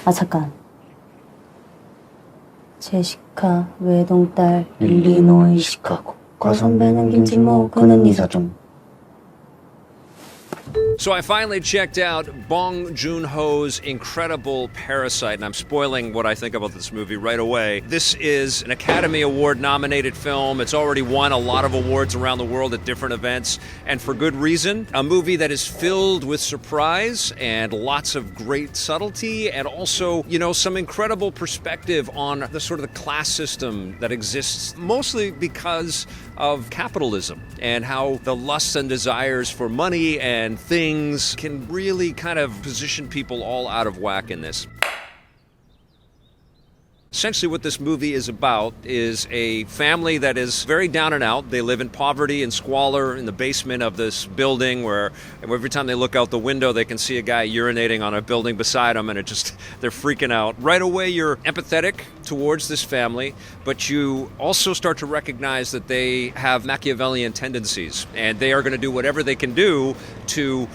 아, 잠깐. 제시카, 외동딸, 일리노이, 시카고. 과선배는 김진모, 그는 이사종. So I finally checked out Bong Joon-ho's incredible Parasite, and I'm spoiling what I think about this movie right away. This is an Academy Award-nominated film. It's already won a lot of awards around the world at different events, and for good reason. A movie that is filled with surprise and lots of great subtlety, and also, you know, some incredible perspective on the sort of the class system that exists, mostly because of capitalism and how the lusts and desires for money and things can really kind of position people all out of whack in this. Essentially what this movie is about is a family that is very down and out. They live in poverty and squalor in the basement of this building where every time they look out the window they can see a guy urinating on a building beside them, and they're freaking out. Right away you're empathetic towards this family, but you also start to recognize that they have Machiavellian tendencies, and they are going to do whatever they can do to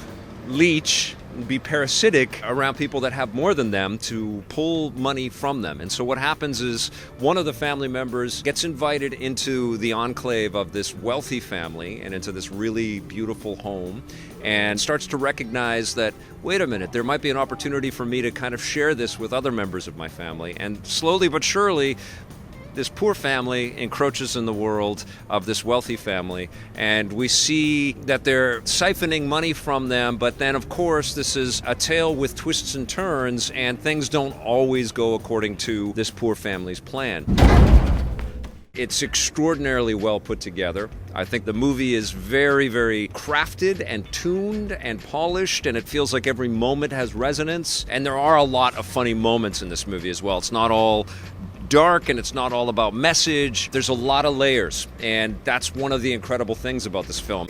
leech, be parasitic around people that have more than them to pull money from them. And so what happens is one of the family members gets invited into the enclave of this wealthy family and into this really beautiful home, and starts to recognize that, wait a minute, there might be an opportunity for me to kind of share this with other members of my family. And slowly but surely, this poor family encroaches in the world of this wealthy family, and we see that they're siphoning money from them, but then of course this is a tale with twists and turns, and things don't always go according to this poor family's plan. It's extraordinarily well put together. I think the movie is very, very crafted and tuned and polished, and it feels like every moment has resonance, and there are a lot of funny moments in this movie as well. It's not all dark, and it's not all about message. There's a lot of layers, and that's one of the incredible things about this film.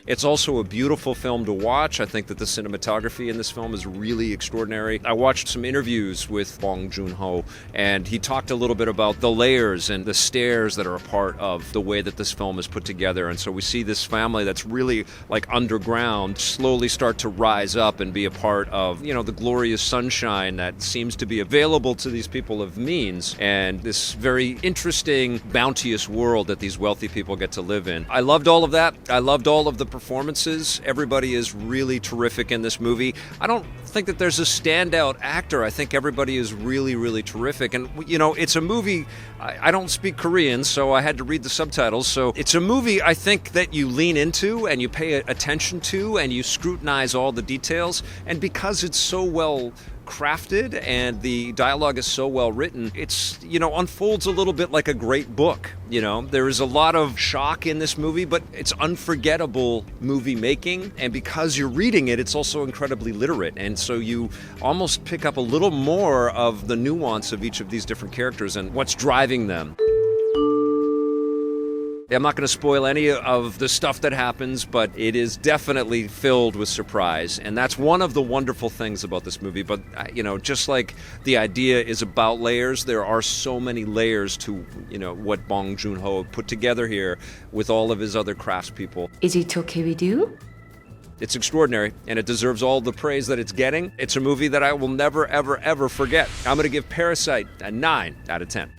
It's also a beautiful film to watch. I think that the cinematography in this film is really extraordinary. I watched some interviews with Bong Joon-ho, and he talked a little bit about the layers and the stairs that are a part of the way that this film is put together. And so we see this family that's really like underground slowly start to rise up and be a part of, you know, the glorious sunshine that seems to be available to these people of means, and this very interesting, bounteous world that these wealthy people get to live in. I loved all of that. I loved all of the performances. Everybody is really terrific in this movie. I don't think that there's a standout actor. I think everybody is really, really terrific. And, you know, it's a movie, I don't speak Korean, so I had to read the subtitles. So it's a movie I think that you lean into and you pay attention to and you scrutinize all the details. And because it's so well crafted and the dialogue is so well written, it's, you know, unfolds a little bit like a great book. You know, there is a lot of shock in this movie, but it's unforgettable movie making, and because you're reading it, it's also incredibly literate, and so you almost pick up a little more of the nuance of each of these different characters and what's driving them. I'm not going to spoil any of the stuff that happens, but it is definitely filled with surprise, and that's one of the wonderful things about this movie. But, you know, just like the idea is about layers, there are so many layers to, you know, what Bong Joon-ho put together here with all of his other craftspeople. Is it okay with you? It's extraordinary, and it deserves all the praise that it's getting. It's a movie that I will never, ever, ever forget. I'm going to give Parasite a 9 out of 10.